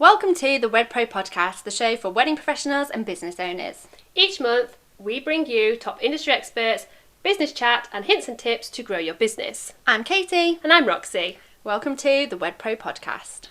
Welcome to the Wed Pro Podcast, the show for wedding professionals and business owners. Each month, we bring you top industry experts, business chat and hints and tips to grow your business. I'm Katie. And I'm Roxy. Welcome to the Wed Pro Podcast.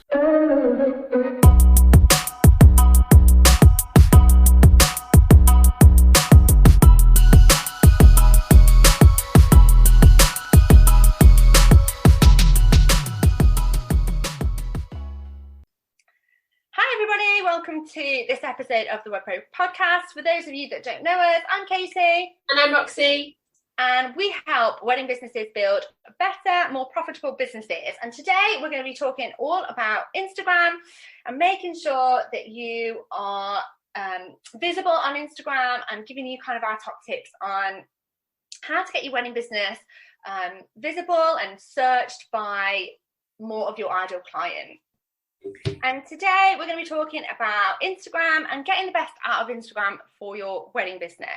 Welcome to this episode of the Wed Pro Podcast. For those of you that don't know us, I'm Katie. And I'm Roxy. And we help wedding businesses build better, more profitable businesses. And today we're going to be talking all about Instagram and making sure that you are visible on Instagram and giving you kind of our top tips on how to get your wedding business visible and searched by more of your ideal client. And today we're going to be talking about Instagram and getting the best out of Instagram for your wedding business.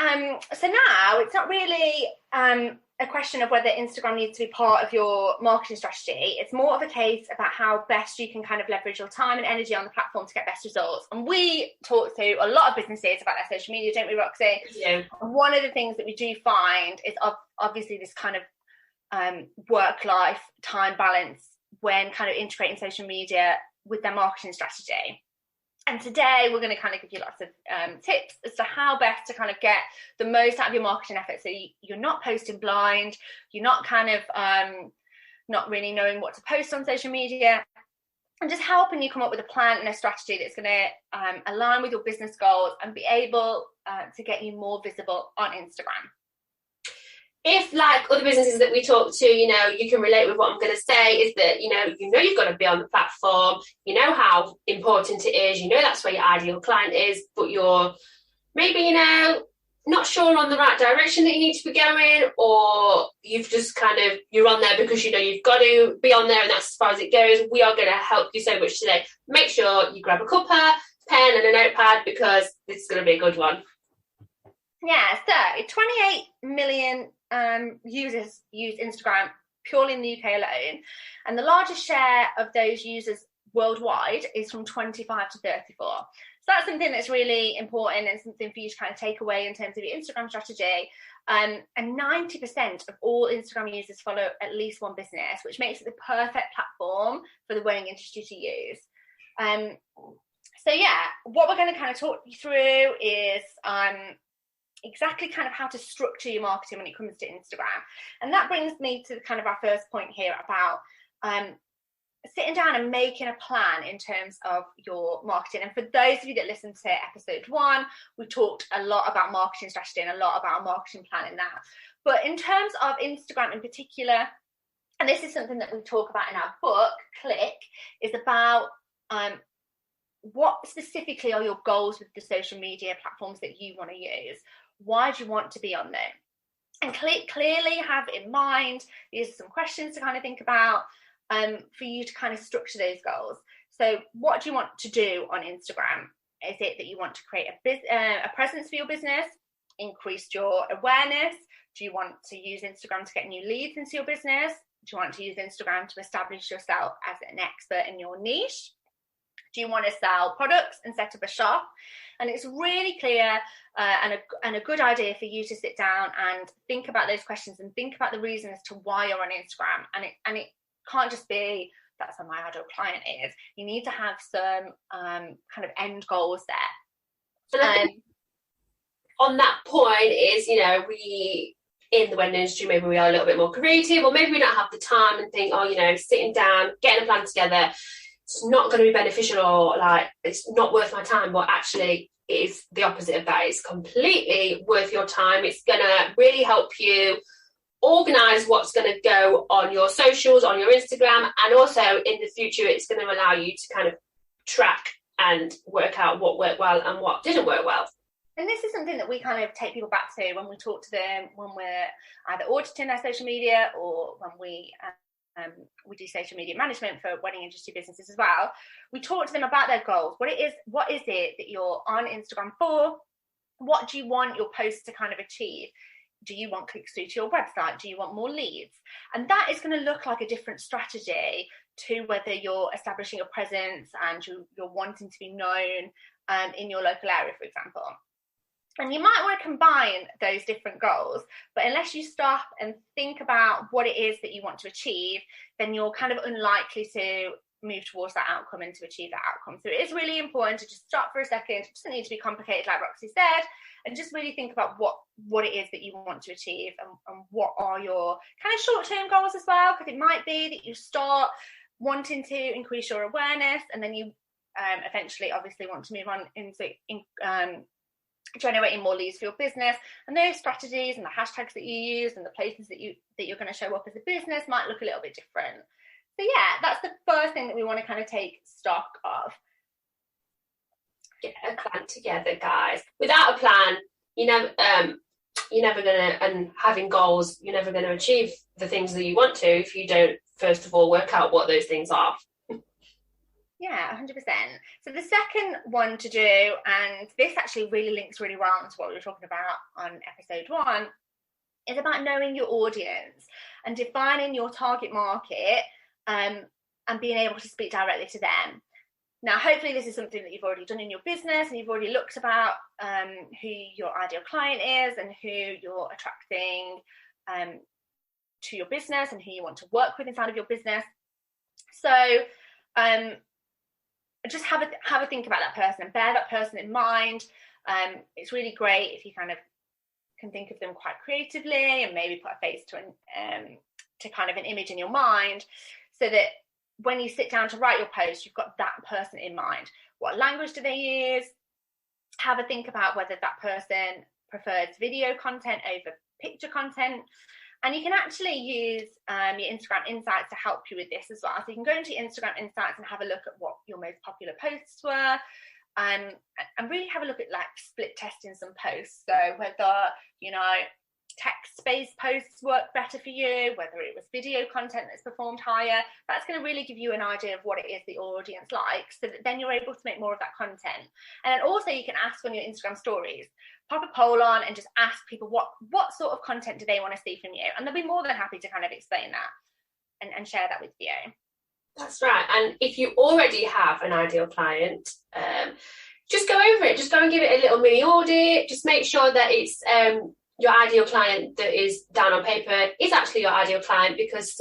So now it's not really a question of whether Instagram needs to be part of your marketing strategy. It's more of a case about how best you can kind of leverage your time and energy on the platform to get best results. And we talk to a lot of businesses about their social media, don't we, Roxy? Yeah. One of the things that we do find is obviously this kind of work-life time balance when kind of integrating social media with their marketing strategy. And today we're going to kind of give you lots of tips as to how best to kind of get the most out of your marketing efforts. So you're not posting blind, you're not kind of not really knowing what to post on social media, and just helping you come up with a plan and a strategy that's going to align with your business goals and be able to get you more visible on Instagram. If, like other businesses that we talk to, you can relate with what I'm going to say, is that, you've got to be on the platform, you know how important it is, that's where your ideal client is, but you're maybe, not sure on the right direction that you need to be going, or you've just you're on there because, you've got to be on there and that's as far as it goes. We are going to help you so much today. Make sure you grab a cuppa, pen and a notepad because this is going to be a good one. Yeah, so 28 million users use Instagram purely in the UK alone, and the largest share of those users worldwide is from 25 to 34. So that's something that's really important and something for you to kind of take away in terms of your Instagram strategy. And 90% of all Instagram users follow at least one business, which makes it the perfect platform for the wedding industry to use. So yeah, what we're going to kind of talk you through is exactly kind of how to structure your marketing when it comes to Instagram. And that brings me to kind of our first point here about sitting down and making a plan in terms of your marketing. And for those of you that listened to episode 1, we talked a lot about marketing strategy and a lot about our marketing plan in that. But in terms of Instagram in particular, and this is something that we talk about in our book, Click, is about what specifically are your goals with the social media platforms that you want to use? Why do you want to be on there? And clearly have in mind, these are some questions to kind of think about for you to kind of structure those goals. So what do you want to do on Instagram? Is it that you want to create a presence for your business, increase your awareness? Do you want to use Instagram to get new leads into your business? Do you want to use Instagram to establish yourself as an expert in your niche? Do you want to sell products and set up a shop? And it's really clear and a good idea for you to sit down and think about those questions and think about the reason as to why you're on Instagram. And it can't just be, that's where my ideal client is. You need to have some kind of end goals there. And I think on that point is, we in the wedding industry, maybe we are a little bit more creative, or maybe we don't have the time and think, sitting down, getting a plan together, it's not going to be beneficial, or it's not worth my time. But actually it's the opposite of that. It's completely worth your time. It's going to really help you organize what's going to go on your socials, on your Instagram, and also in the future it's going to allow you to kind of track and work out what worked well and what didn't work well. And this is something that we kind of take people back to when we talk to them, when we're either auditing their social media or when we do social media management for wedding industry businesses as well. We talk to them about their goals. What is it that you're on Instagram for? What do you want your posts to kind of achieve? do you want clicks through to your website? Do you want more leads? And that is going to look like a different strategy to whether you're establishing a presence and you're wanting to be known in your local area, for example. And you might want to combine those different goals, but unless you stop and think about what it is that you want to achieve, then you're kind of unlikely to move towards that outcome and to achieve that outcome. So it is really important to just stop for a second. It doesn't need to be complicated, like Roxy said, and just really think about what it is that you want to achieve, and what are your kind of short-term goals as well, because it might be that you start wanting to increase your awareness, and then you eventually obviously want to move on into generating more leads for your business, and those strategies and the hashtags that you use and the places that you're going to show up as a business might look a little bit different. So yeah, that's the first thing that we want to kind of take stock of. Get a plan together, guys. Without a plan, you're never gonna, and having goals, you're never gonna achieve the things that you want to if you don't first of all work out what those things are. Yeah, 100%. So the second one to do, and this actually really links really well to what we were talking about on episode 1, is about knowing your audience and defining your target market, and being able to speak directly to them. Now, hopefully this is something that you've already done in your business, and you've already looked about who your ideal client is and who you're attracting to your business and who you want to work with inside of your business. So just have a think about that person and bear that person in mind. It's really great if you kind of can think of them quite creatively and maybe put a face to kind of an image in your mind, so that when you sit down to write your post, you've got that person in mind. What language do they use? Have a think about whether that person prefers video content over picture content. And you can actually use your Instagram Insights to help you with this as well. So you can go into your Instagram Insights and have a look at what your most popular posts were, and really have a look at like split testing some posts. So whether, text-based posts work better for you, whether it was video content that's performed higher, that's going to really give you an idea of what it is the audience likes, so that then you're able to make more of that content. And then also you can ask on your Instagram stories, pop a poll on and just ask people what sort of content do they want to see from you, and they'll be more than happy to kind of explain that and share that with you. That's right. And if you already have an ideal client, just go over it, just go and give it a little mini audit, just make sure that it's your ideal client that is down on paper is actually your ideal client, because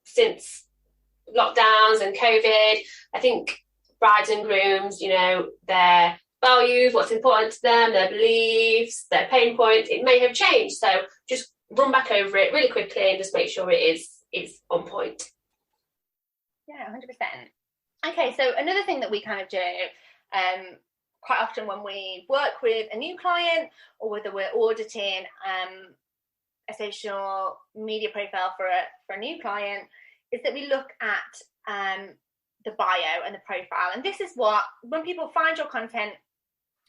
since lockdowns and COVID, I think brides and grooms, their values, what's important to them, their beliefs, their pain points, it may have changed. So just run back over it really quickly and just make sure it is on point. Yeah, 100%. Okay, so another thing that we kind of do quite often when we work with a new client, or whether we're auditing a social media profile for a new client, is that we look at the bio and the profile. And this is what, when people find your content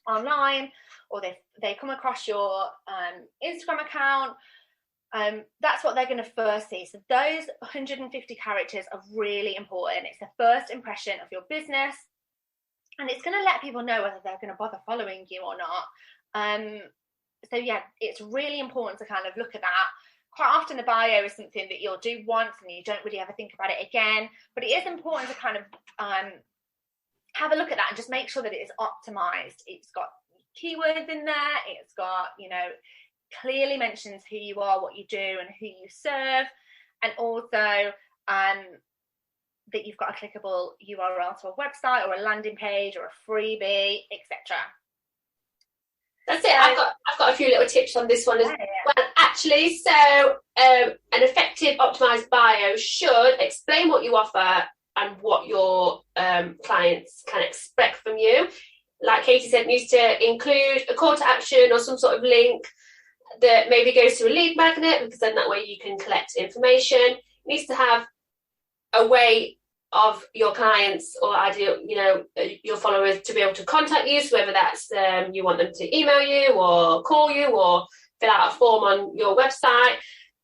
online, or they come across your Instagram account, that's what they're going to first see. So those 150 characters are really important. It's the first impression of your business, and it's going to let people know whether they're going to bother following you or not. So yeah, it's really important to kind of look at that. Quite often the bio is something that you'll do once and you don't really ever think about it again, but it is important to kind of have a look at that and just make sure that it is optimized. It's got keywords in there, it's got, clearly mentions who you are, what you do, and who you serve, and also that you've got a clickable URL to a website or a landing page or a freebie, etc. That's it. I've got a few little tips on this one as well, actually. So an effective optimized bio should explain what you offer and what your clients can expect from you. Like Katie said, it needs to include a call to action or some sort of link that maybe goes to a lead magnet, because then that way you can collect information. It needs to have a way of your clients or ideal, your followers to be able to contact you. So whether that's you want them to email you or call you or fill out a form on your website.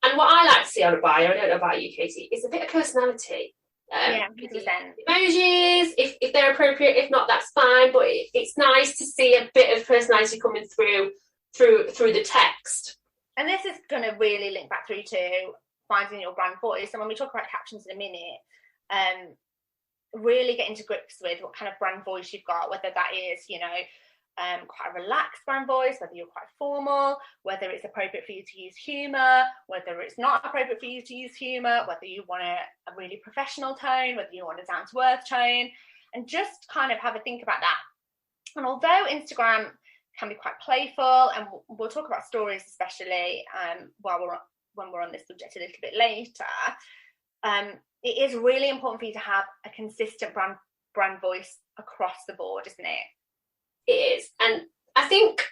And what I like to see on a bio, I don't know about you, Katie, is a bit of personality. Yeah, 100%. Emojis, if they're appropriate. If not, that's fine. But it's nice to see a bit of personality coming through the text. And this is going to really link back through to finding your brand voice. And when we talk about captions in a minute, really getting to grips with what kind of brand voice you've got, whether that is, quite a relaxed brand voice, whether you're quite formal, whether it's appropriate for you to use humour, whether it's not appropriate for you to use humour, whether you want a really professional tone, whether you want a down-to-earth tone, and just kind of have a think about that. And although Instagram can be quite playful, and we'll talk about stories especially when we're on this subject a little bit later, it is really important for you to have a consistent brand voice across the board, isn't it? It is. And I think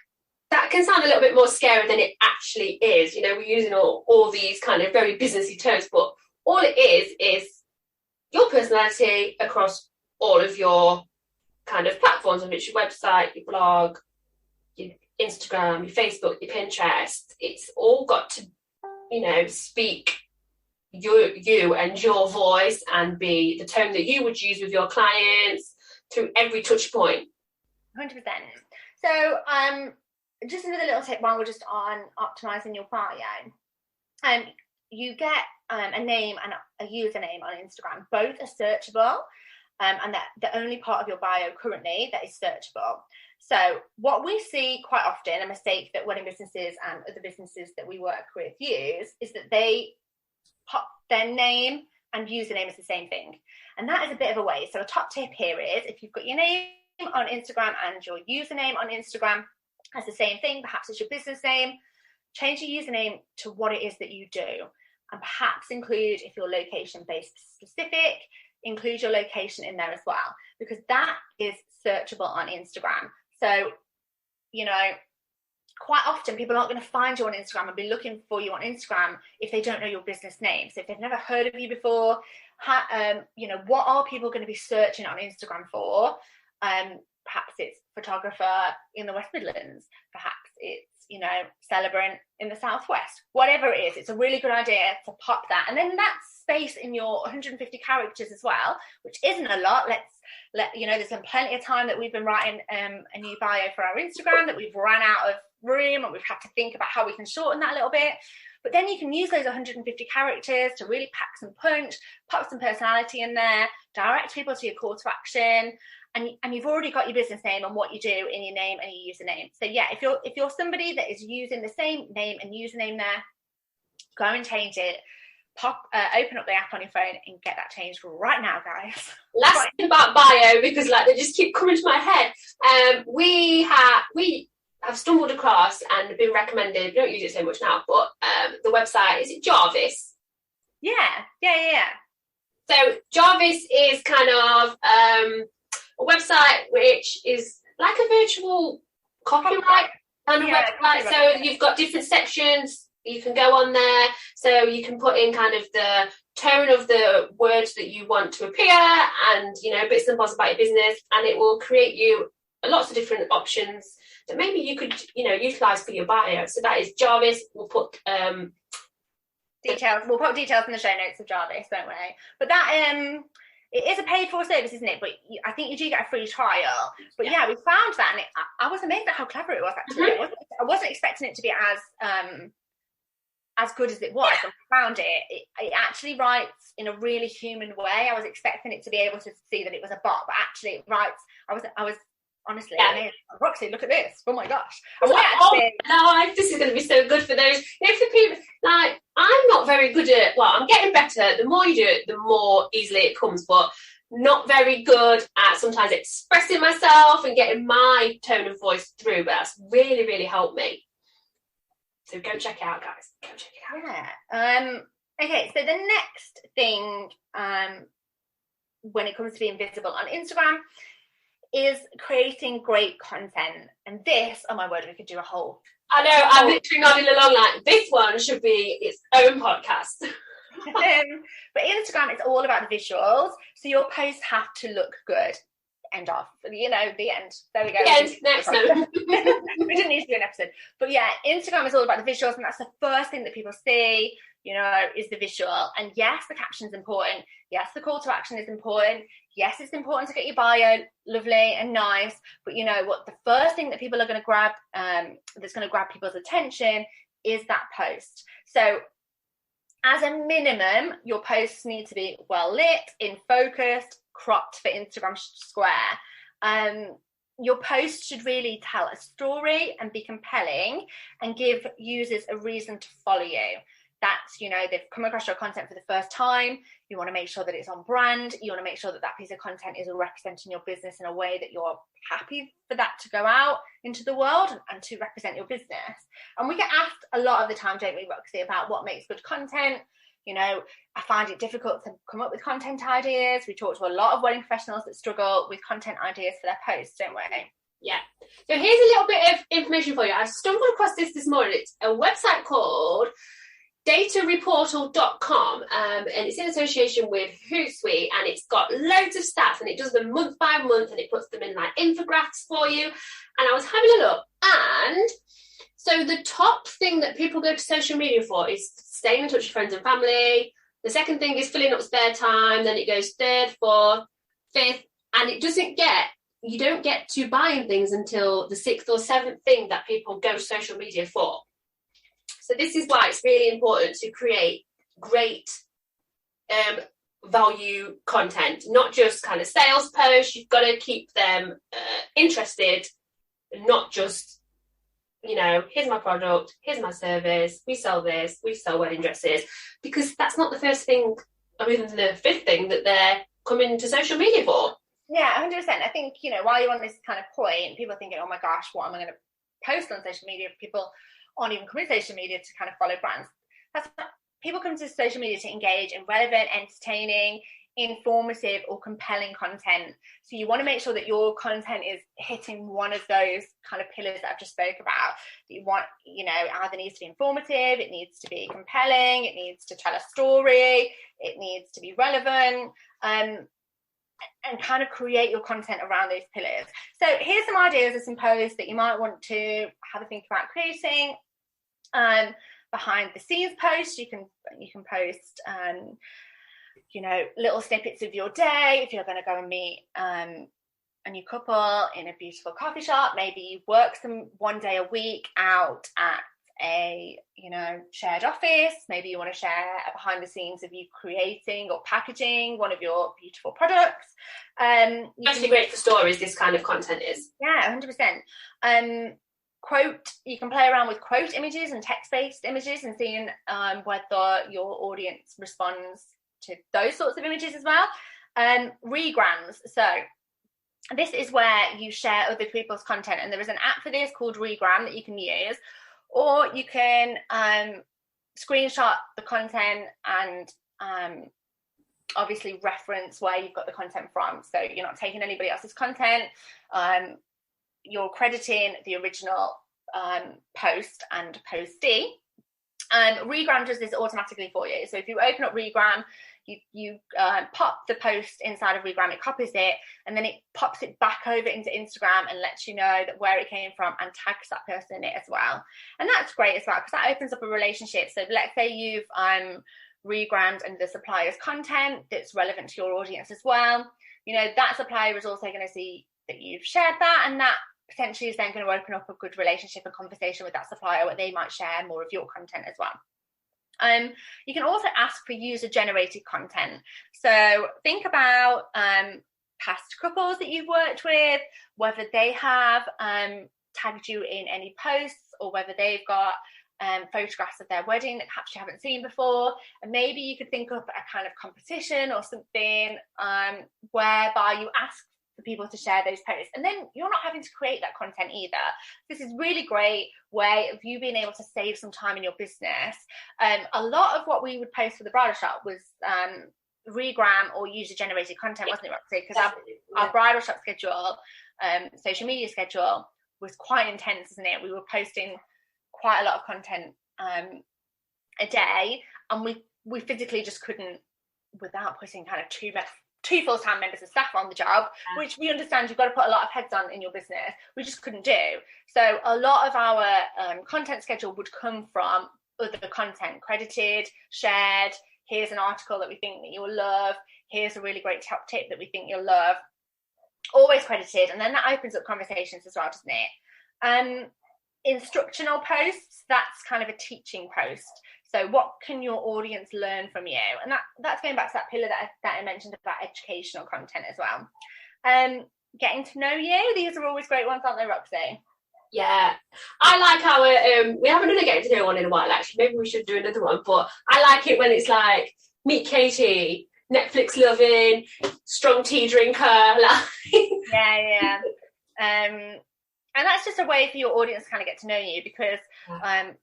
that can sound a little bit more scary than it actually is. We're using all these kind of very businessy terms, but all it is your personality across all of your kind of platforms, whether it's your website, your blog, your Instagram, your Facebook, your Pinterest. It's all got to, speak you and your voice, and be the tone that you would use with your clients through every touch point. 100%. So just another little tip while we're just on optimizing your bio. You get a name and a username on Instagram. Both are searchable, and that the only part of your bio currently that is searchable. So what we see quite often, a mistake that wedding businesses and other businesses that we work with use, is that they pop their name and username as the same thing. And that is a bit of a waste. So a top tip here is, if you've got your name on Instagram and your username on Instagram as the same thing, perhaps it's your business name, change your username to what it is that you do. And perhaps include, if you're location-based specific, include your location in there as well, because that is searchable on Instagram. So, quite often people aren't going to find you on Instagram and be looking for you on Instagram if they don't know your business name. So if they've never heard of you before, what are people going to be searching on Instagram for? Perhaps it's photographer in the West Midlands. Perhaps it's, celebrant in the Southwest. Whatever it is, it's a really good idea to pop that. And then that space in your 150 characters as well, which isn't a lot. There's been plenty of time that we've been writing a new bio for our Instagram that we've run out of room, and we've had to think about how we can shorten that a little bit. But then you can use those 150 characters to really pack some punch, pop some personality in there, direct people to your call to action, and you've already got your business name and what you do in your name and your username. So yeah, if you're somebody that is using the same name and username there, go and change it. Open up the app on your phone and get that changed right now, guys. Last thing about bio, because they just keep coming to my head. We have stumbled across and been recommended, we don't use it so much now, but the website, is it Jarvis? Yeah. So Jarvis is kind of a website which is like a virtual copyright kind of website. So you've got different sections. You can go on there, so you can put in kind of the tone of the words that you want to appear, and bits and bobs about your business, and it will create you lots of different options that maybe you could utilize for your bio. So that is Jarvis. We'll put details. We'll put details in the show notes of Jarvis, won't we? But that it is a paid for service, isn't it? But I think you do get a free trial. But yeah, we found that, and I was amazed at how clever it was. Actually, I wasn't expecting it to be as good as it was. Yeah. And I found it actually writes in a really human way. I was expecting it to be able to see that it was a bot, but actually it writes. I was honestly amazed. Roxy, look at this! Oh my gosh! This is going to be so good for those. For people I'm not very good at. Well, I'm getting better. The more you do it, the more easily it comes. But not very good at sometimes expressing myself and getting my tone of voice through. But that's really, really helped me. So go check it out, guys. Go check it out. Yeah. Okay, so the next thing when it comes to being visible on Instagram is creating great content. And this, oh my word, we could do a whole... I know, I'm literally nodding along this one should be its own podcast. But Instagram, it's all about the visuals. So your posts have to look good. End off. The end. There we go. The end. Next note. We didn't need to do an episode. But yeah, Instagram is all about the visuals, and that's the first thing that people see, is the visual. And yes, the caption's important. Yes, the call to action is important. Yes, it's important to get your bio lovely and nice. But what? The first thing that people are going to grab, that's going to grab people's attention, is that post. So as a minimum, your posts need to be well lit, in focus, cropped for Instagram Square. Your post should really tell a story and be compelling and give users a reason to follow you. That's, you know, they've come across your content for the first time. You want to make sure that it's on brand. You want to make sure that that piece of content is representing your business in a way that you're happy for that to go out into the world and to represent your business. And we get asked a lot of the time, don't we, Roxy, about what makes good content. You know, I find it difficult to come up with content ideas. We talk to a lot of wedding professionals that struggle with content ideas for their posts, don't we? Yeah. So here's a little bit of information for you. I stumbled across this morning. It's a website called datareportal.com, and it's in association with Hootsuite, and it's got loads of stats, and it does them month by month, and it puts them in like infographics for you. And I was having a look, and so the top thing that people go to social media for is staying in touch with friends and family. The second thing is filling up spare time. Then it goes third, fourth, fifth, and you don't get to buying things until the sixth or seventh thing that people go to social media for. So this is why it's really important to create great value content, not just kind of sales posts. You've got to keep them interested, not just, you know, here's my product, here's my service, we sell this, we sell wedding dresses, because that's not the first thing, or even the fifth thing that they're coming to social media for. Yeah, 100%. I think, you know, while you're on this kind of point, people are thinking, oh my gosh, what am I going to post on social media? People aren't even coming to social media to kind of follow brands. People come to social media to engage in relevant, entertaining, informative or compelling content. So you want to make sure that your content is hitting one of those kind of pillars that I've just spoke about. You want, you know, either needs to be informative, it needs to be compelling, it needs to tell a story, it needs to be relevant, and kind of create your content around those pillars. So here's some ideas of some posts that you might want to have a think about creating. Behind the scenes posts, you can post you know, little snippets of your day. If you're going to go and meet a new couple in a beautiful coffee shop, maybe you work one day a week out at a, you know, shared office. Maybe you want to share behind the scenes of you creating or packaging one of your beautiful products. Especially great for stories, this kind of content is. Yeah, 100%. Quote, you can play around with quote images and text-based images and seeing whether your audience responds to those sorts of images as well. Regrams. So this is where you share other people's content, and there is an app for this called Regram that you can use, or you can screenshot the content and obviously reference where you've got the content from. So you're not taking anybody else's content. You're crediting the original post and postee. Regram does this automatically for you. So if you open up Regram, you pop the post inside of Regram, it copies it, and then it pops it back over into Instagram and lets you know that where it came from and tags that person in it as well. And that's great as well, because that opens up a relationship. So let's say you've regrammed and the supplier's content that's relevant to your audience as well. You know, that supplier is also going to see that you've shared that, and that potentially is then going to open up a good relationship and conversation with that supplier where they might share more of your content as well. You can also ask for user-generated content. So think about past couples that you've worked with, whether they have tagged you in any posts, or whether they've got photographs of their wedding that perhaps you haven't seen before. And maybe you could think of a kind of competition or something whereby you ask for people to share those posts, and then you're not having to create that content either. This is really great way of you being able to save some time in your business. A lot of what we would post for the bridal shop was regram or user generated content, wasn't it, Roxy? Because our bridal shop schedule, social media schedule was quite intense, isn't it? We were posting quite a lot of content a day, and we physically just couldn't, without putting kind of two full-time members of staff on the job, which we understand you've got to put a lot of heads on in your business, we just couldn't do. So a lot of our content schedule would come from other content, credited, shared. Here's an article that we think that you'll love. Here's a really great top tip that we think you'll love. Always credited, and then that opens up conversations as well, doesn't it? instructional posts, that's kind of a teaching post. So what can your audience learn from you? And that's going back to that pillar that I mentioned about educational content as well. Getting to know you. These are always great ones, aren't they, Roxy? Yeah, I like our we haven't done a getting to know one in a while, actually. Maybe we should do another one, but I like it when it's like, meet Katie, Netflix loving, strong tea drinker. Like. Yeah. And that's just a way for your audience to kind of get to know you, because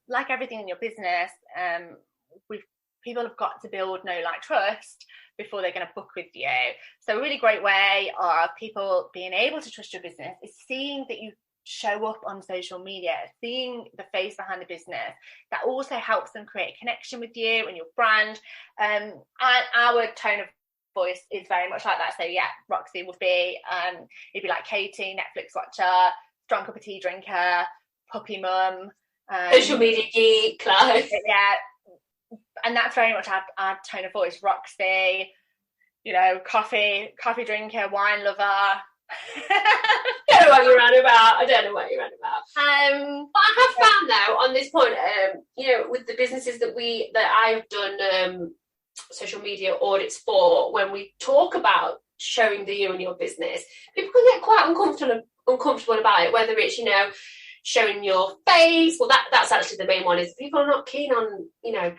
like everything in your business, people have got to build know, like, trust before they're going to book with you. So a really great way of people being able to trust your business is seeing that you show up on social media, seeing the face behind the business. That also helps them create a connection with you and your brand. And our tone of voice is very much like that. So yeah, Roxy would be it'd be like Katie, Netflix watcher, strong cup of tea drinker, puppy mum, social media geek, like. Yeah, and that's very much our tone of voice. Roxy, you know, coffee drinker, wine lover. I don't know what you're on about. But I have found, though, on this point, you know, with the businesses that I have done social media audits for, when we talk about showing the you in your business, people can get quite uncomfortable about it, whether it's, you know, showing your face. Well, that's actually the main one, is people are not keen on, you know,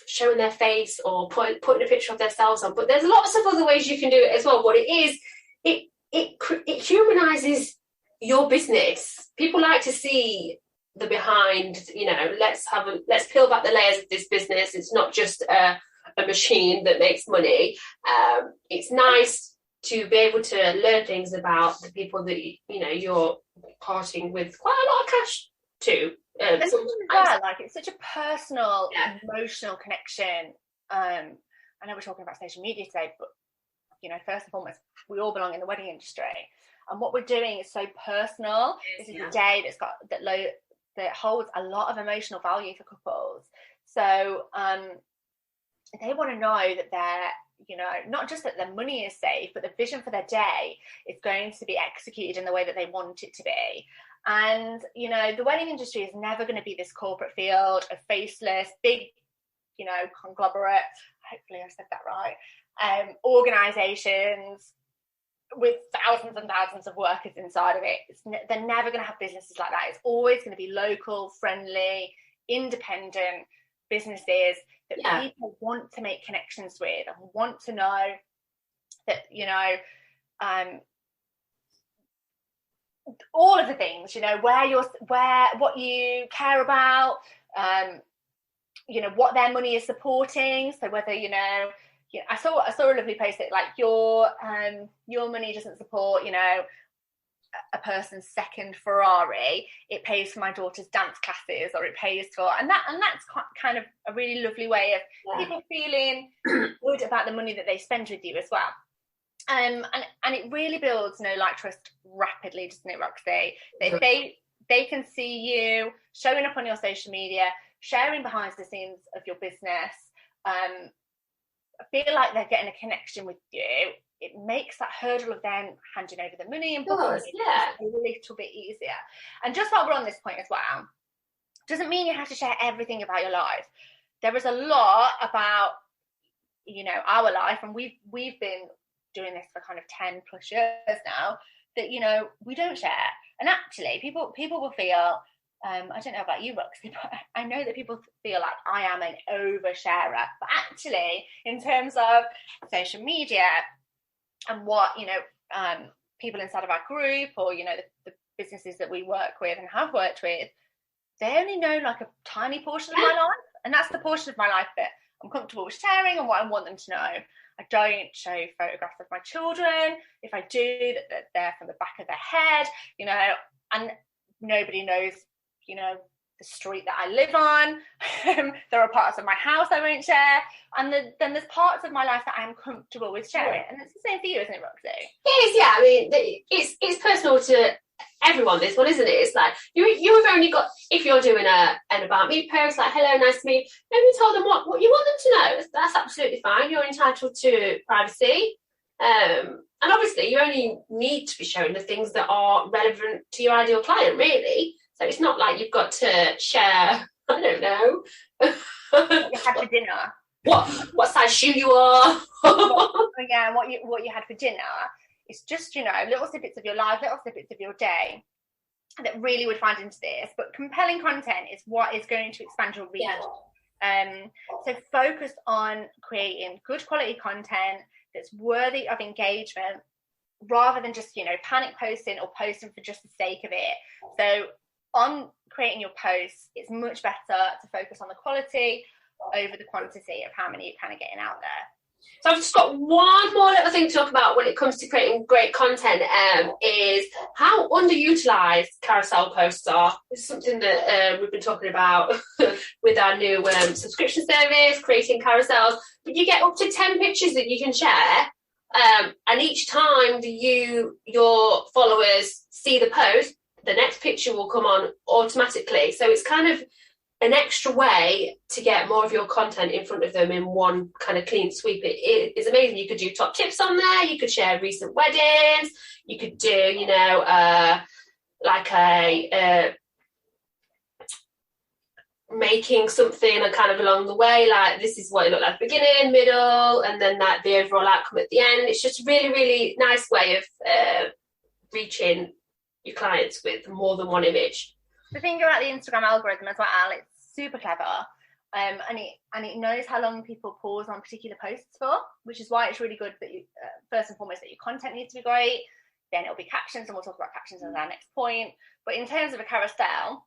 showing their face or putting a picture of themselves on. But there's lots of other ways you can do it as well. What it is, it humanizes your business. People like to see the behind, you know, let's peel back the layers of this business. It's not just a machine that makes money. It's nice to be able to learn things about the people that, you know, you're parting with quite a lot of cash to. Like, it's such a personal, emotional connection. I know we're talking about social media today, but, you know, first and foremost, we all belong in the wedding industry, and what we're doing is so personal. This is a day that holds a lot of emotional value for couples. So they want to know that they're, you know, not just that their money is safe, but the vision for their day is going to be executed in the way that they want it to be. And, you know, the wedding industry is never going to be this corporate field of faceless, big, you know, conglomerate, hopefully I said that right, organisations with thousands and thousands of workers inside of it. They're never going to have businesses like that. It's always going to be local, friendly, independent businesses that people want to make connections with and want to know that, you know, all of the things, you know, what you care about, you know, what their money is supporting. So whether, you know, I saw a lovely post that, like, your money doesn't support, you know, a person's second Ferrari. It pays for my daughter's dance classes, or it pays for, and that's kind of a really lovely way of people feeling good about the money that they spend with you as well. And it really builds like trust rapidly, doesn't it, Roxy? If they can see you showing up on your social media, sharing behind the scenes of your business, feel like they're getting a connection with you, it makes that hurdle of then handing over the money and booking a little bit easier. And just while we're on this point as well, doesn't mean you have to share everything about your life. There is a lot about, our life, and we've been doing this for kind of 10 plus years now, that, we don't share. And actually, people will feel, I don't know about you, Roxy, but I know that people feel like I am an oversharer. But actually, in terms of social media and what, people inside of our group, or, the businesses that we work with and have worked with, they only know like a tiny portion of my life. And that's the portion of my life that I'm comfortable with sharing and what I want them to know. I don't show photographs of my children. If I do, that they're from the back of their head, and nobody knows, the street that I live on. There are parts of my house I won't share. And then there's parts of my life that I'm comfortable with sharing. And it's the same for you, isn't it, Roxy? It is, yeah. I mean, it's personal to everyone, this one, isn't it? It's like, you've only got, if you're doing an about me post, like, hello, nice to meet you, maybe tell them what you want them to know. That's absolutely fine. You're entitled to privacy. And obviously, you only need to be showing the things that are relevant to your ideal client, really. So it's not like you've got to share, I don't know, what you had for dinner. What size shoe you are. what you had for dinner. It's just, little snippets of your life, little snippets of your day that really would find into this. But compelling content is what is going to expand your reach. Yeah. So focus on creating good quality content that's worthy of engagement, rather than just, panic posting or posting for just the sake of it. So on creating your posts, it's much better to focus on the quality over the quantity of how many you're kind of getting out there. So I've just got one more little thing to talk about when it comes to creating great content, is how underutilised carousel posts are. This is something that we've been talking about with our new subscription service, creating carousels. But you get up to 10 pictures that you can share, and each time your followers see the post, the next picture will come on automatically. So it's kind of an extra way to get more of your content in front of them in one kind of clean sweep. It is amazing. You could do top tips on there. You could share recent weddings. You could do, like making something and kind of along the way, like this is what it looked like at the beginning, middle, and then like the overall outcome at the end. It's just a really, really nice way of reaching your clients with more than one image. The thing about the Instagram algorithm as well, it's super clever, and it knows how long people pause on particular posts for, which is why it's really good that you first and foremost that your content needs to be great. Then it'll be captions, and we'll talk about captions as our next point. But in terms of a carousel,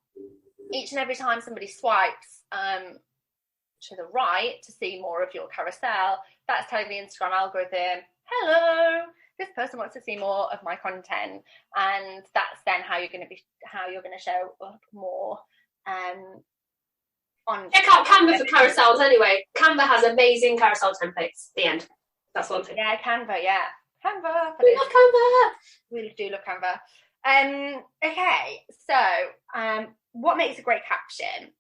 each and every time somebody swipes to the right to see more of your carousel, that's telling the Instagram algorithm, hello, this person wants to see more of my content, and that's then how you're going to show up more. On check out Canva for carousels anyway. Canva has amazing carousel templates. The end. That's one thing. Yeah, Canva. Yeah, Canva. We love Canva. We do love Canva. Okay, so what makes a great caption?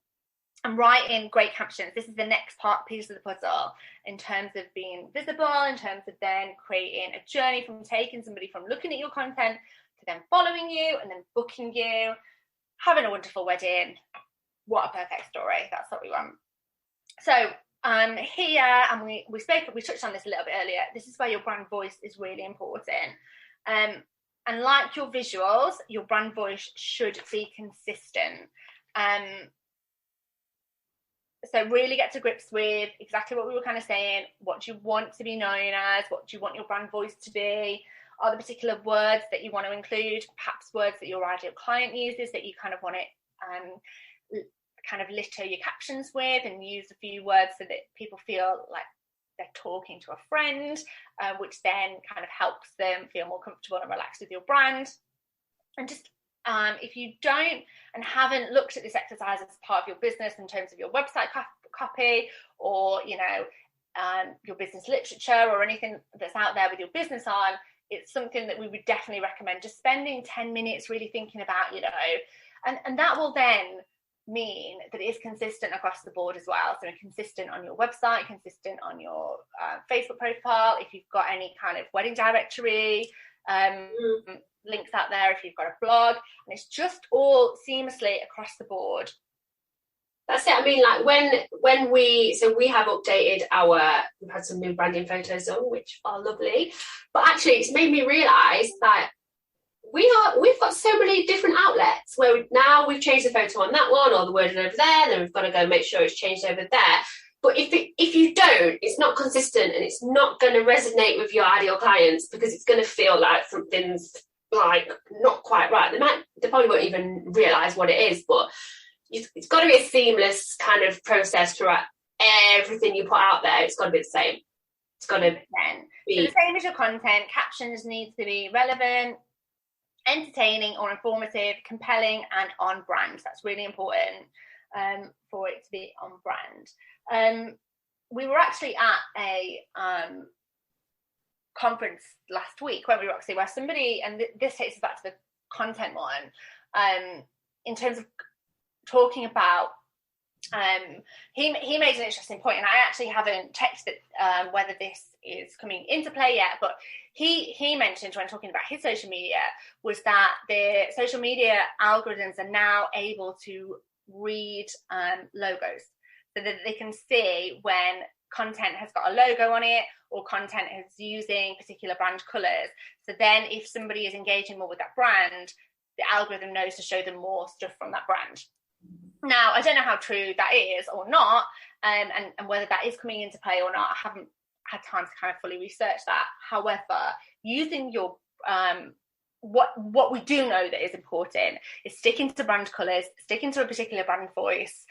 And writing great captions. This is the next piece of the puzzle in terms of being visible, in terms of then creating a journey from taking somebody from looking at your content to then following you and then booking you, having a wonderful wedding. What a perfect story. That's what we want. So here, and we touched on this a little bit earlier, this is where your brand voice is really important. And like your visuals, your brand voice should be consistent. So really get to grips with exactly what we were kind of saying. What do you want to be known as? What do you want your brand voice to be? Are there particular words that you want to include? Perhaps words that your ideal client uses that you kind of want it kind of litter your captions with, and use a few words so that people feel like they're talking to a friend, which then kind of helps them feel more comfortable and relaxed with your brand. And just if you don't and haven't looked at this exercise as part of your business in terms of your website copy or, your business literature or anything that's out there with your business on, it's something that we would definitely recommend just spending 10 minutes really thinking about, and that will then mean that it is consistent across the board as well. So consistent on your website, consistent on your Facebook profile, if you've got any kind of wedding directory links out there, if you've got a blog, and it's just all seamlessly across the board. That's it. I mean, like when we have updated we've had some new branding photos on, which are lovely, but actually it's made me realise that we've got so many different outlets where we've changed the photo on that one or the wording over there, then we've got to go make sure it's changed over there. But if you don't, it's not consistent and it's not going to resonate with your ideal clients, because it's going to feel like something's like not quite right. They probably won't even realise what it is, but it's got to be a seamless kind of process throughout everything you put out there. It's got to be the same. It's got to be so the same as your content. Captions need to be relevant, entertaining or informative, compelling, and on brand. That's really important for it to be on brand. We were actually at a conference last week, weren't we, Roxy, where somebody, and this takes us back to the content one, in terms of talking about He made an interesting point, and I actually haven't checked whether this is coming into play yet, but he mentioned when talking about his social media was that the social media algorithms are now able to read logos, so that they can see when content has got a logo on it or content is using particular brand colours. So then if somebody is engaging more with that brand, the algorithm knows to show them more stuff from that brand. Now, I don't know how true that is or not, and whether that is coming into play or not. I haven't had time to kind of fully research that. However, using your what we do know that is important is sticking to brand colours, sticking to a particular brand voice,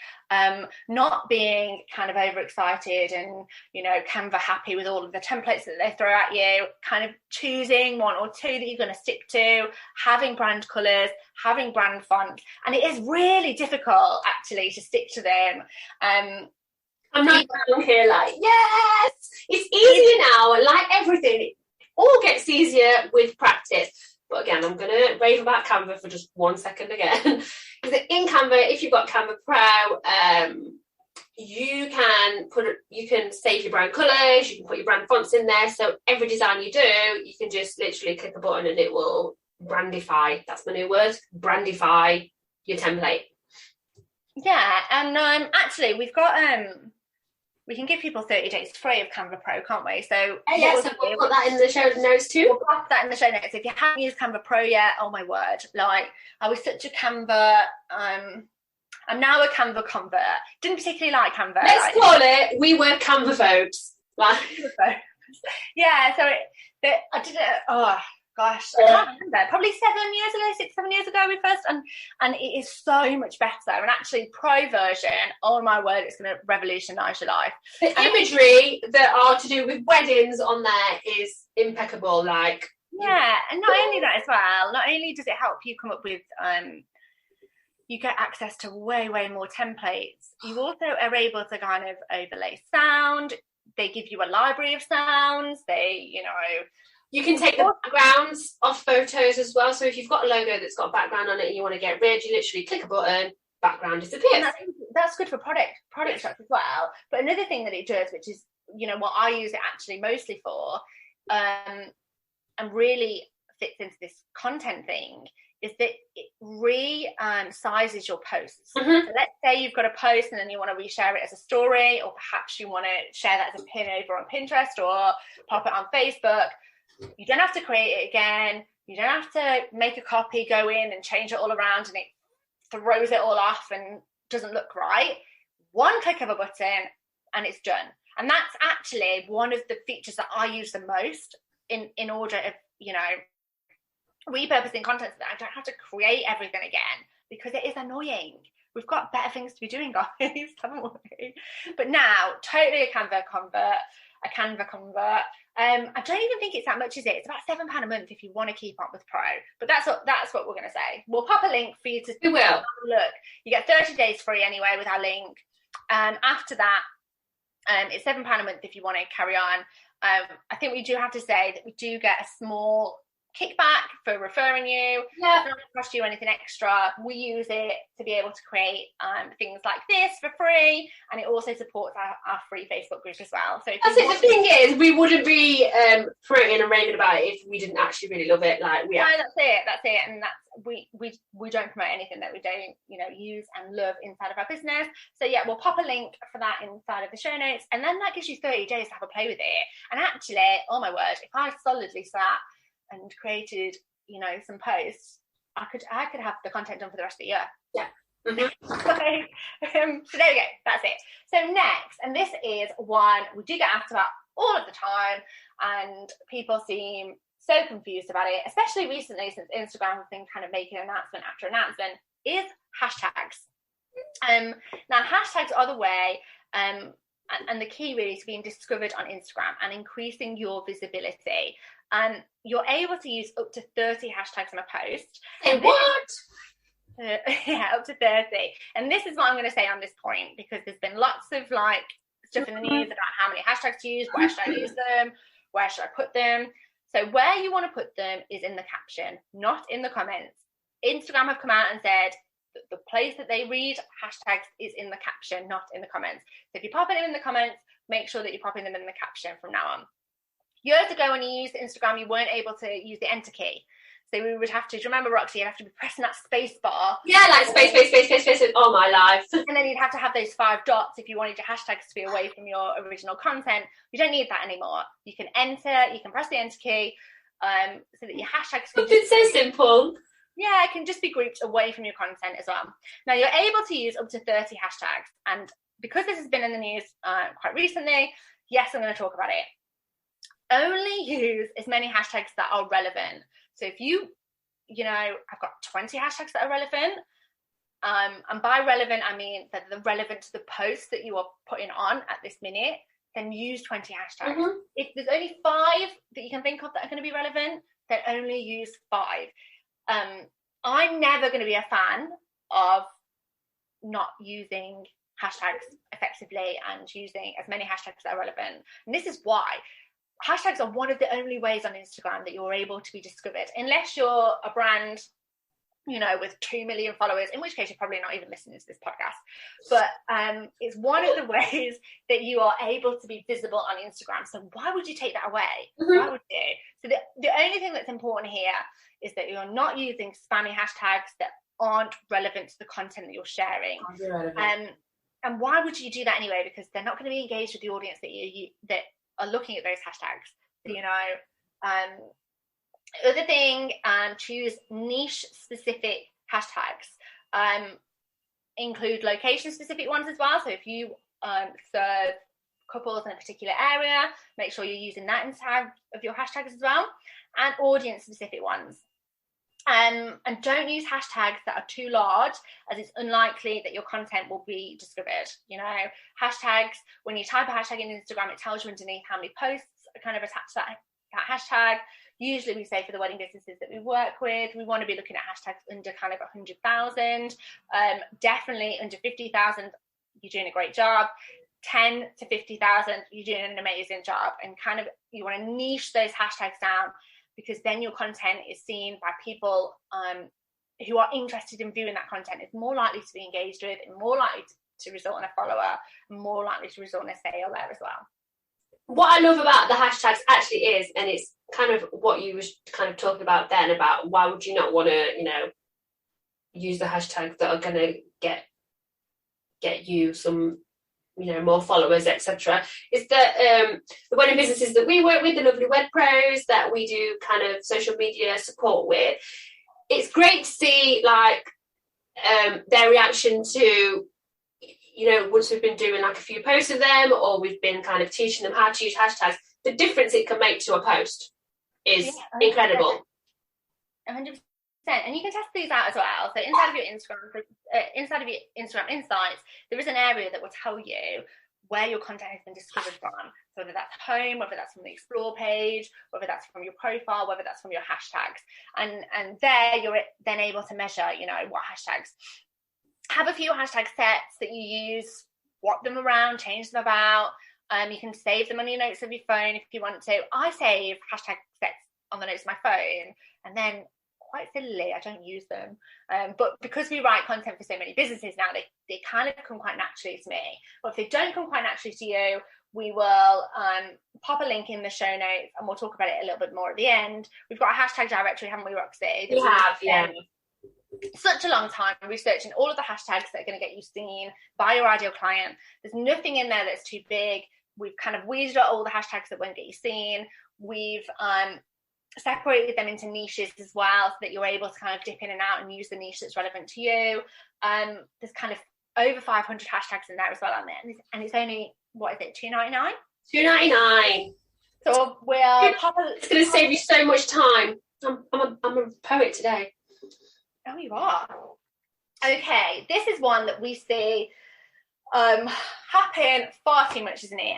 not being kind of overexcited and, you know, Canva happy with all of the templates that they throw at you, kind of choosing one or two that you're going to stick to, having brand colours, having brand fonts. And it is really difficult, actually, to stick to them. I'm not here like, yes, it's easier now. Like everything, it all gets easier with practice. But again, I'm going to rave about Canva for just 1 second again. Because in Canva, if you've got Canva Pro, you can save your brand colours, you can put your brand fonts in there. So every design you do, you can just literally click a button and it will brandify. That's my new word, brandify your template. Yeah, and actually, we've got we can give people 30 days free of Canva Pro, can't we? So yeah, so we'll put that in the show notes too. We'll put that in the show notes. If you haven't used Canva Pro yet, oh my word, like I was such a Canva. I'm now a Canva convert. Didn't particularly like Canva. Let's call it. We were Canva folks. Like, yeah. So I did it. Oh gosh, I can't remember. Probably 6-7 years ago we first, and it is so much better. And actually, pro version, oh my word, it's going to revolutionise your life. The imagery that are to do with weddings on there is impeccable. Like, yeah, and not only that as well. Not only does it help you come up with you get access to way more templates. You also are able to kind of overlay sound. They give you a library of sounds. You can take the backgrounds off photos as well. So if you've got a logo that's got a background on it and you want to get rid, you literally click a button, background disappears. That's good for product shots as well. But another thing that it does, which is, you know, what I use it actually mostly for, and really fits into this content thing, is that it sizes your posts. Mm-hmm. So let's say you've got a post and then you want to reshare it as a story, or perhaps you want to share that as a pin over on Pinterest or pop it on Facebook. You don't have to create it again. You don't have to make a copy, go in and change it all around and it throws it all off and doesn't look right. One click of a button and it's done. And that's actually one of the features that I use the most in order of, you know, repurposing content so that I don't have to create everything again, because it is annoying. We've got better things to be doing, guys, haven't we? But now, totally a Canva convert. I don't even think it's that much, is it? It's about £7 a month if you want to keep up with Pro. But that's what we're going to say. We'll pop a link for you to have a look. You get 30 days free anyway with our link. After that, it's £7 a month if you want to carry on. I think we do have to say that we do get a small kickback for referring you. Yeah. It doesn't cost you anything extra. We use it to be able to create things like this for free, and it also supports our free Facebook group as well. So that's it. The thing is, we wouldn't be promoting and raving about it if we didn't actually really love it. Like, no, that's it, and that's we don't promote anything that we don't, you know, use and love inside of our business. So yeah, we'll pop a link for that inside of the show notes, and then that gives you 30 days to have a play with it. And actually, oh my word, if I solidly sat and created, you know, some posts, I could have the content done for the rest of the year. Yeah. Mm-hmm. So there we go. That's it. So next, and this is one we do get asked about all of the time, and people seem so confused about it, especially recently since Instagram has been kind of making announcement after announcement, is hashtags. Now hashtags are the way, and the key really to being discovered on Instagram and increasing your visibility. You're able to use up to 30 hashtags on a post. And what? Yeah, up to 30. And this is what I'm going to say on this point, because there's been lots of like stuff in the news about how many hashtags to use, where should I use them, where should I put them. So where you want to put them is in the caption, not in the comments. Instagram have come out and said the place that they read hashtags is in the caption, not in the comments. So if you're popping them in the comments, make sure that you're popping them in the caption from now on. Years ago, when you used Instagram, you weren't able to use the enter key. So we would have to, do you remember, Roxy, you'd have to be pressing that space bar. Yeah, like space, all my life. And then you'd have to have those 5 dots if you wanted your hashtags to be away from your original content. You don't need that anymore. You can enter, you can press the enter key, so that your hashtags can It's so simple. Yeah, it can just be grouped away from your content as well. Now, you're able to use up to 30 hashtags. And because this has been in the news quite recently, yes, I'm going to talk about it. Only use as many hashtags that are relevant. So if I've got 20 hashtags that are relevant, and by relevant, I mean that they're relevant to the post that you are putting on at this minute, then use 20 hashtags. Mm-hmm. If there's only 5 that you can think of that are going to be relevant, then only use 5. I'm never going to be a fan of not using hashtags effectively and using as many hashtags that are relevant. And this is why. Hashtags are one of the only ways on Instagram that you're able to be discovered, unless you're a brand, with 2 million followers, in which case you're probably not even listening to this podcast. But it's one of the ways that you are able to be visible on Instagram. So why would you take that away? Mm-hmm. Why would you? So the only thing that's important here is that you're not using spammy hashtags that aren't relevant to the content that you're sharing. And why would you do that anyway? Because they're not going to be engaged with the audience that are looking at those hashtags. So, other thing, choose niche specific hashtags. Include location specific ones as well. So if you serve couples in a particular area, make sure you're using that inside of your hashtags as well. And audience specific ones. And don't use hashtags that are too large, as it's unlikely that your content will be discovered. Hashtags, when you type a hashtag in Instagram, it tells you underneath how many posts are kind of attached to that hashtag. Usually we say for the wedding businesses that we work with, we want to be looking at hashtags under kind of 100,000. Definitely under 50,000, you're doing a great job. 10 to 50,000, you're doing an amazing job. And kind of you want to niche those hashtags down, because then your content is seen by people who are interested in viewing that content. It's more likely to be engaged with, and more likely to result in a follower, and more likely to result in a sale there as well. What I love about the hashtags actually is, and it's kind of what you were kind of talking about then, about why would you not want to, use the hashtags that are going to get you some, more followers, etc. Is that the wedding businesses that we work with, the lovely wed pros that we do kind of social media support with, it's great to see their reaction to, once we've been doing like a few posts of them, or we've been kind of teaching them how to use hashtags, the difference it can make to a post is incredible. 100%. And you can test these out as well. So inside of your Instagram Insights, there is an area that will tell you where your content has been discovered from. So whether that's home, whether that's from the explore page, whether that's from your profile, whether that's from your hashtags. And there you're then able to measure, what hashtags. Have a few hashtag sets that you use, swap them around, change them about. You can save them on your notes of your phone if you want to. I save hashtag sets on the notes of my phone, and then quite silly, I don't use them. But because we write content for so many businesses now, they kind of come quite naturally to me. But if they don't come quite naturally to you, we will pop a link in the show notes, and we'll talk about it a little bit more at the end. We've got a hashtag directory, haven't we, Roxy? We have, yeah. Such a long time researching all of the hashtags that are going to get you seen by your ideal client. There's nothing in there that's too big. We've kind of weeded out all the hashtags that won't get you seen. We've separated them into niches as well, so that you're able to kind of dip in and out and use the niche that's relevant to you. There's kind of over 500 hashtags in there as well on there, and it's only, what is it, $2.99? $2.99. So it's going to save you so much time. I'm a poet today. Oh, you are. Okay, this is one that we see happen far too much, isn't it?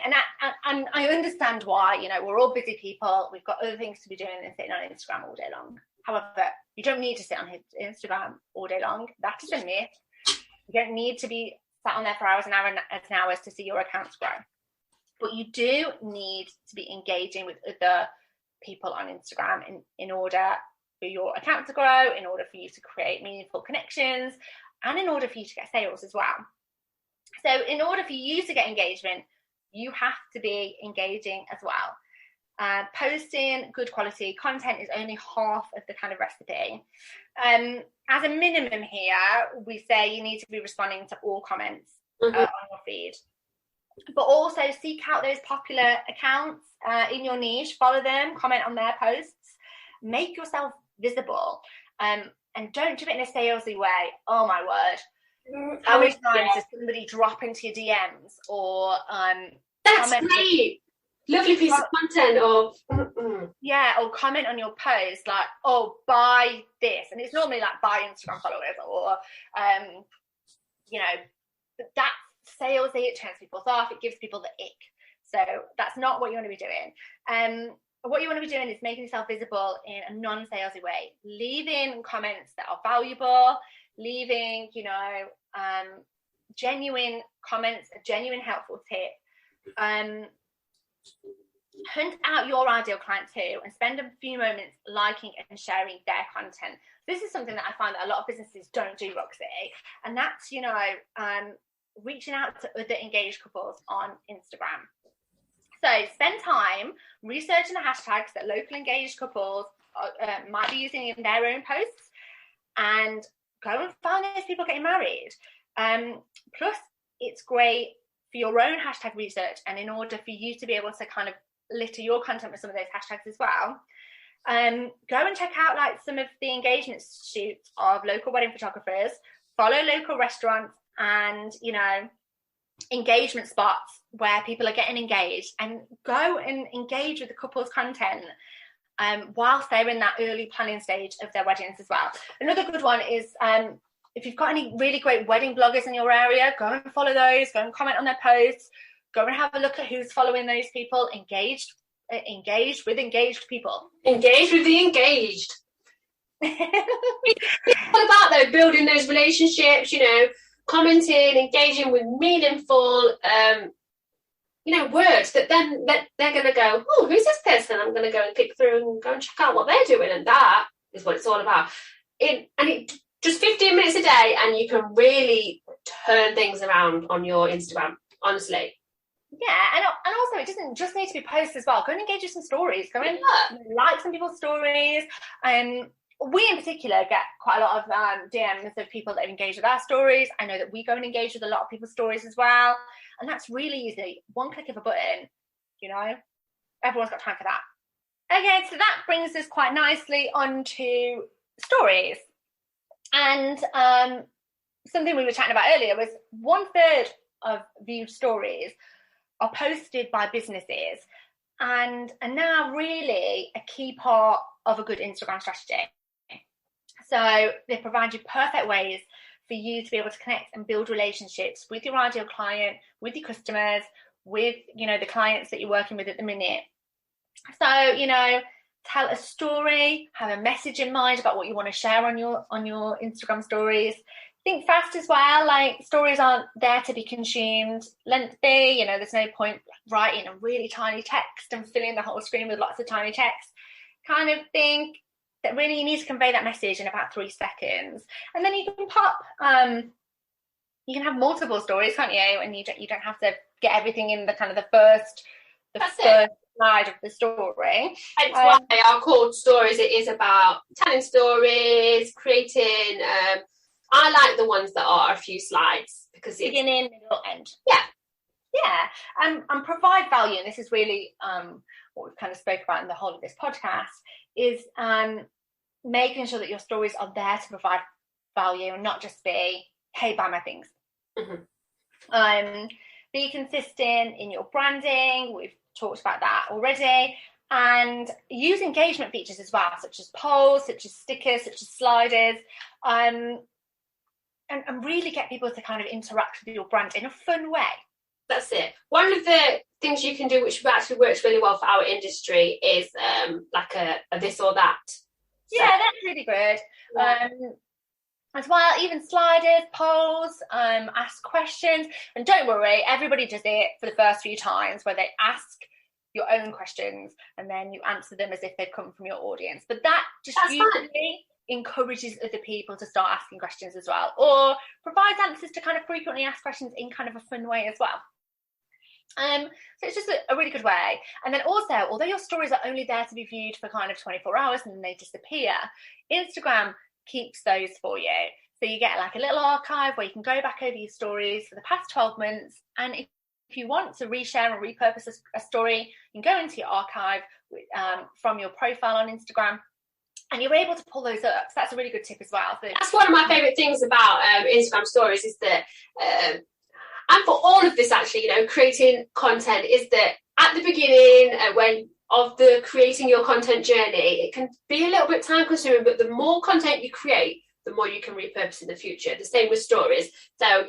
And I understand why. We're all busy people. We've got other things to be doing than sitting on Instagram all day long. However, you don't need to sit on Instagram all day long. That is a myth. You don't need to be sat on there for hours and hours to see your accounts grow. But you do need to be engaging with other people on Instagram in order for your account to grow, in order for you to create meaningful connections, and in order for you to get sales as well. So in order for you to get engagement, you have to be engaging as well. Posting good quality content is only half of the kind of recipe. As a minimum here, we say you need to be responding to all comments on your feed. But also seek out those popular accounts in your niche, follow them, comment on their posts, make yourself visible, and don't do it in a salesy way. Oh my word. How many times does somebody drop into your DMs or that's great, lovely piece of content, or or comment on your post like, oh, buy this, and it's normally like buy Instagram followers, or that's salesy. It turns people off, it gives people the ick. So that's not what you want to be doing. What you want to be doing is making yourself visible in a non-salesy way, leaving comments that are valuable, leaving genuine comments, a genuine helpful tip. Hunt out your ideal client too, and spend a few moments liking and sharing their content. This is something that I find that a lot of businesses don't do, Roxy, and that's reaching out to other engaged couples on Instagram. So spend time researching the hashtags that local engaged couples might be using in their own posts, and go and find those people getting married. Plus, it's great for your own hashtag research, and in order for you to be able to kind of litter your content with some of those hashtags as well. Go and check out like some of the engagement shoots of local wedding photographers, follow local restaurants and engagement spots where people are getting engaged, and go and engage with the couple's content whilst they're in that early planning stage of their weddings as well. Another good one is if you've got any really great wedding bloggers in your area, go and follow those, go and comment on their posts, go and have a look at who's following those people. Engaged with engaged people. Engage with the engaged. It's all about though building those relationships, commenting, engaging with meaningful words that then they're going to go, oh, who's this person? I'm going to go and click through and go and check out what they're doing. And that is what it's all about. Just 15 minutes a day, and you can really turn things around on your Instagram, honestly. Yeah, and also it doesn't just need to be posts as well. Go and engage with some stories. Go and like some people's stories. We in particular get quite a lot of DMs of people that have engaged with our stories. I know that we go and engage with a lot of people's stories as well. And that's really easy. One click of a button, everyone's got time for that. Okay, so that brings us quite nicely onto stories. And something we were chatting about earlier was 1/3 of viewed stories are posted by businesses, and are now really a key part of a good Instagram strategy. So they provide you perfect ways for you to be able to connect and build relationships with your ideal client, with your customers, with the clients that you're working with at the minute. So tell a story, have a message in mind about what you want to share on your Instagram stories. Think fast as well. Like, stories aren't there to be consumed lengthy. There's no point writing a really tiny text and filling the whole screen with lots of tiny text. Kind of think that really you need to convey that message in about 3 seconds, and then you can pop. You can have multiple stories, can't you? And you don't have to get everything in the kind of the first slide of the story. Hence why they are called stories. It is about telling stories, creating. I like the ones that are a few slides because it's beginning, middle, end. Yeah, and provide value. And this is really what we've kind of spoke about in the whole of this podcast, is making sure that your stories are there to provide value and not just be, hey, buy my things. Mm-hmm. Be consistent in your branding. We've talked about that already. And use engagement features as well, such as polls, such as stickers, such as sliders. And really get people to kind of interact with your brand in a fun way. That's it. One of the things you can do, which actually works really well for our industry, is like a this or that. Yeah, that's really good. Yeah. As well, even sliders, polls, ask questions. And don't worry, everybody does it for the first few times where they ask your own questions, and then you answer them as if they've come from your audience. But that just usually encourages other people to start asking questions as well, or provides answers to kind of frequently asked questions in kind of a fun way as well. So it's just a really good way. And then also, although your stories are only there to be viewed for kind of 24 hours and then they disappear, Instagram keeps those for you. So you get like a little archive where you can go back over your stories for the past 12 months. And if you want to reshare or repurpose a story, you can go into your archive from your profile on Instagram, and you're able to pull those up. So that's a really good tip as well. That's one of my favourite things about Instagram stories, is that and for all of this, actually, creating content, is that at the beginning, the creating your content journey, it can be a little bit time consuming, but the more content you create, the more you can repurpose in the future. The same with stories. So,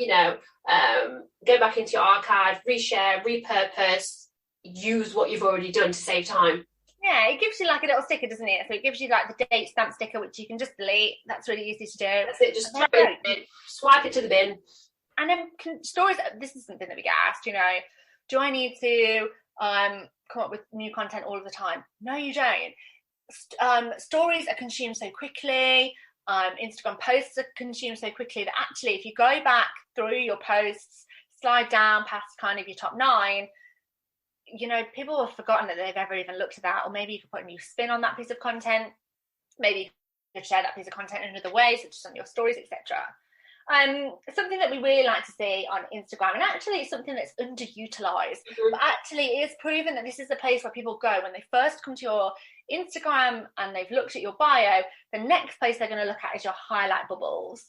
go back into your archive, reshare, repurpose, use what you've already done to save time. Yeah, it gives you like a little sticker, doesn't it? So it gives you like the date stamp sticker, which you can just delete. That's really easy to do. That's it, just throw it in the bin, swipe it to the bin. And then stories, this is something that we get asked, do I need to come up with new content all of the time? No, you don't. Stories are consumed so quickly. Instagram posts are consumed so quickly that actually, if you go back through your posts, slide down past kind of your top 9, people have forgotten that they've ever even looked at that, or maybe you could put a new spin on that piece of content. Maybe you could share that piece of content in another way, such as on your stories, etc. Something that we really like to see on Instagram, and actually it's something that's underutilized, but actually it is proven that this is the place where people go when they first come to your Instagram and they've looked at your bio. The next place they're going to look at is your highlight bubbles.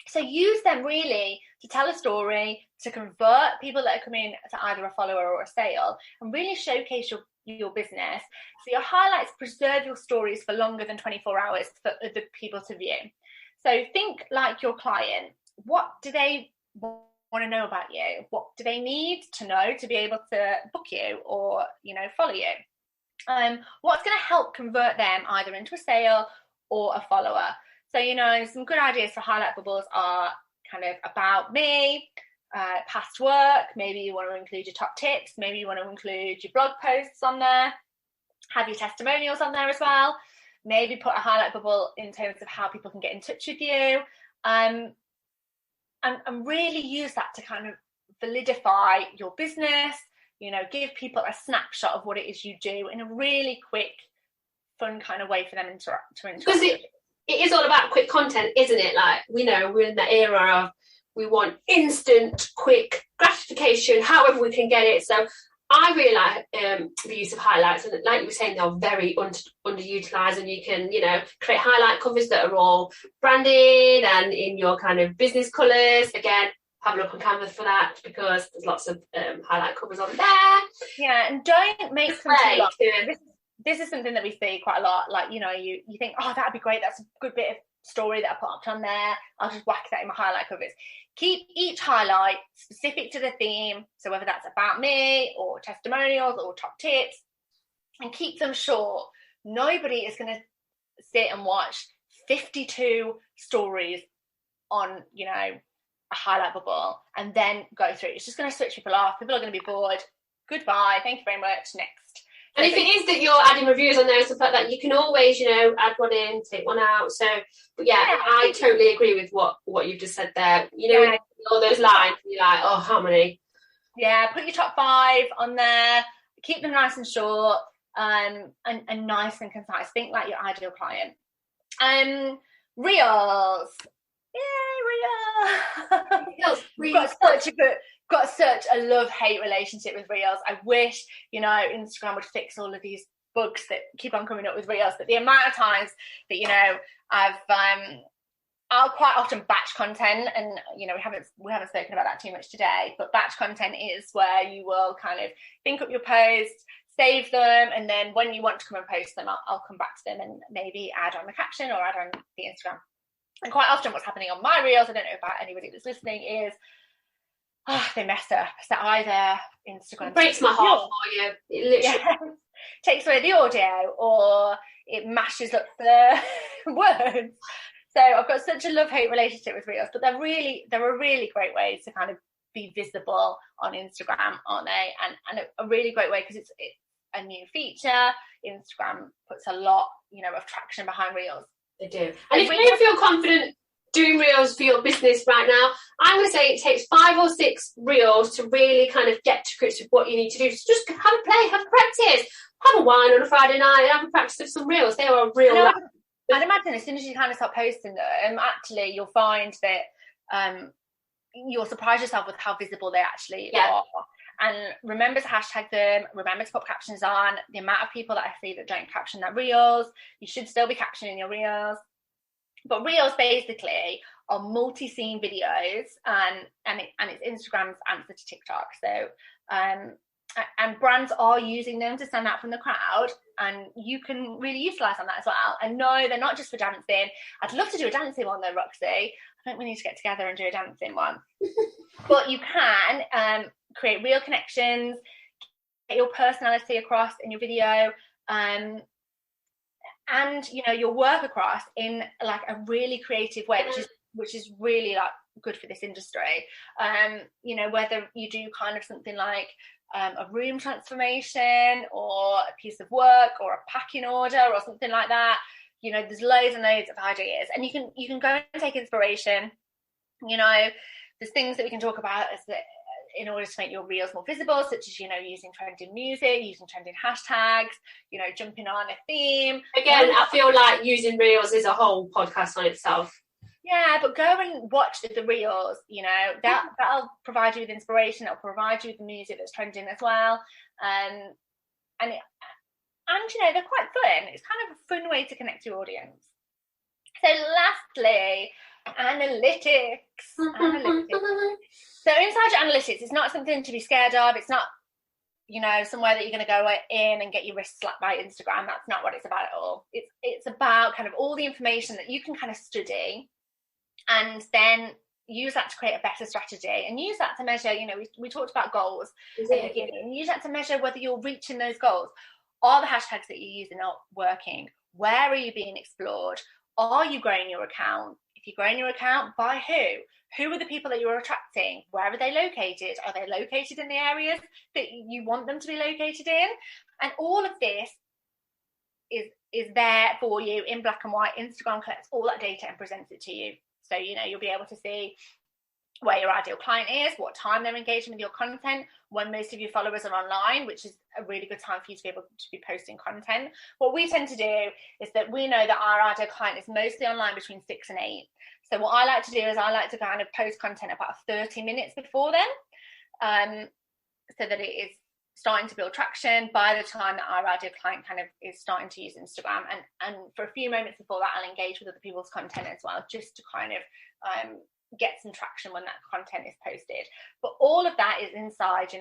So use them really to tell a story, to convert people that are coming to either a follower or a sale, and really showcase your business. So your highlights preserve your stories for longer than 24 hours for other people to view. So think like your client. What do they want to know about you? What do they need to know to be able to book you or, follow you? What's going to help convert them either into a sale or a follower? So, some good ideas for highlight bubbles are kind of about me, past work. Maybe you want to include your top tips. Maybe you want to include your blog posts on there. Have your testimonials on there as well. Maybe put a highlight bubble in terms of how people can get in touch with you, and really use that to kind of validify your business, give people a snapshot of what it is you do in a really quick, fun kind of way for them to interact. Because it is all about quick content, isn't it? Like, we're in the era of, we want instant, quick gratification, however we can get it. So I really like the use of highlights, and like you were saying, they're very underutilized, and you can, create highlight covers that are all branded and in your kind of business colours. Again, have a look on Canva for that, because there's lots of highlight covers on there. Yeah, and don't make them too long. This is something that we see quite a lot. Like, you think, oh, that'd be great. That's a good bit of story that I put up on there. I'll just whack that in my highlight covers. Keep each highlight specific to the theme. So whether that's about me or testimonials or top tips, and keep them short. Nobody is going to sit and watch 52 stories on, a highlight bubble and then go through. It's just going to switch people off. People are going to be bored. Goodbye. Thank you very much. Next. And if it is that you're adding reviews on there and stuff like that, you can always, add one in, take one out. So, but yeah, I totally agree with what you've just said there. All those lines, you're like, oh, how many? Yeah, put your top 5 on there. Keep them nice and short, and nice and concise. Think like your ideal client. Reels. Yay, Reels. Got such a love-hate relationship with Reels. I wish, Instagram would fix all of these bugs that keep on coming up with Reels. But the amount of times that, I'll quite often batch content, and, we haven't spoken about that too much today, but batch content is where you will kind of think up your posts, save them, and then when you want to come and post them, I'll come back to them and maybe add on the caption or add on the Instagram. And quite often what's happening on my Reels, I don't know about anybody that's listening, is they mess up. So either Instagram breaks my heart for you. It literally takes away the audio, or it mashes up the words. So I've got such a love-hate relationship with Reels, but they're a really great way to kind of be visible on Instagram, aren't they? And a really great way, because a new feature. Instagram puts a lot, of traction behind Reels. They do. And if you feel confident doing Reels for your business right now, I'm going to say it takes 5 or 6 Reels to really kind of get to grips with what you need to do. So just have a play, have a practice, have a wine on a Friday night, and have a practice of some Reels. They are a real. I'd imagine as soon as you kind of start posting them, actually you'll find that you'll surprise yourself with how visible they actually are. And remember to hashtag them, remember to put captions on. The amount of people that I see that don't caption their Reels, you should still be captioning your Reels. But Reels basically are multi-scene videos, and it's Instagram's answer to TikTok. So and brands are using them to stand out from the crowd, and you can really utilise on that as well. And no, they're not just for dancing. I'd love to do a dancing one though, Roxy. I think we need to get together and do a dancing one. But you can create real connections, get your personality across in your video, and your work across in like a really creative way, which is really like good for this industry. Whether you do kind of something like a room transformation or a piece of work or a packing order or something like that, there's loads and loads of ideas, and you can go and take inspiration. There's things that we can talk about as in order to make your Reels more visible, such as using trending music, using trending hashtags, jumping on a theme. Again, I feel like using Reels is a whole podcast on itself. Yeah, but go and watch the Reels, that'll provide you with inspiration, it'll provide you with the music that's trending as well. And they're quite fun. It's kind of a fun way to connect to your audience. So lastly, analytics. So inside your analytics, it's not something to be scared of. It's not, somewhere that you're going to go in and get your wrist slapped by Instagram. That's not what it's about at all. It's about kind of all the information that you can kind of study, and then use that to create a better strategy, and use that to measure, we talked about goals at the beginning, and use that to measure whether you're reaching those goals. Are the hashtags that you're using not working? Where are you being explored? Are you growing your account? If you're growing your account, by who? Who are the people that you're attracting? Where are they located? Are they located in the areas that you want them to be located in? And all of this is there for you in black and white. Instagram collects all that data and presents it to you. So, you'll be able to see where your ideal client is, what time they're engaging with your content, when most of your followers are online, which is a really good time for you to be able to be posting content. What we tend to do is that we know that our ideal client is mostly online between 6 and 8. So what I like to do is I like to kind of post content about 30 minutes before then, so that it is starting to build traction by the time that our ideal client kind of is starting to use Instagram. And for a few moments before that, I'll engage with other people's content as well, just to kind of get some traction when that content is posted. But all of that is inside,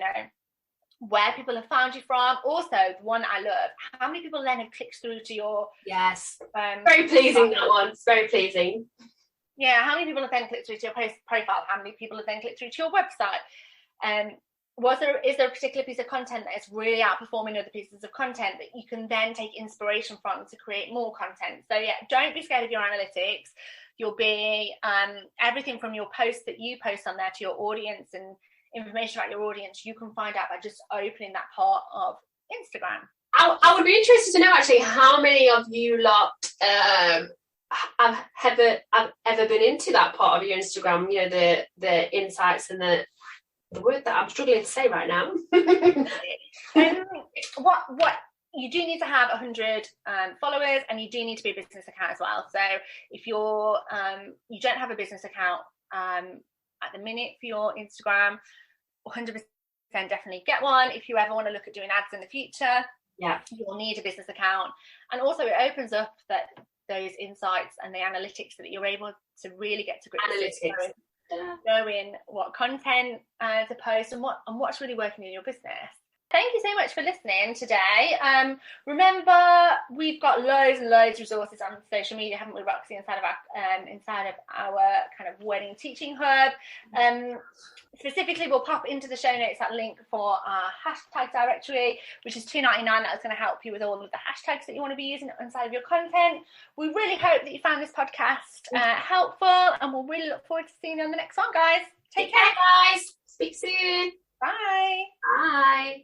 where people have found you from. Also, the one I love, how many people then have clicked through to your... Yes, very pleasing, that one. It's very pleasing. Yeah, how many people have then clicked through to your profile? How many people have then clicked through to your website? Is there a particular piece of content that is really outperforming other pieces of content that you can then take inspiration from to create more content? So yeah, don't be scared of your analytics. You'll be everything from your posts that you post on there to your audience, and information about your audience you can find out by just opening that part of Instagram. I would be interested to know actually how many of you lot have ever been into that part of your Instagram, the insights and the word that I'm struggling to say right now. What you do need to have 100 followers, and you do need to be a business account as well. So if you're you don't have a business account at the minute for your Instagram, 100% definitely get one. If you ever want to look at doing ads in the future, you'll need a business account. And also it opens up those insights and the analytics so that you're able to really get to grips with knowing what content to post and what's really working in your business. Thank you so much for listening today. Remember, we've got loads and loads of resources on social media, haven't we, Roxy, inside of our kind of wedding teaching hub. Specifically, we'll pop into the show notes that link for our hashtag directory, which is $2.99. That's going to help you with all of the hashtags that you want to be using inside of your content. We really hope that you found this podcast helpful, and we'll really look forward to seeing you on the next one, guys. Take care, guys. Speak soon. Bye. Bye.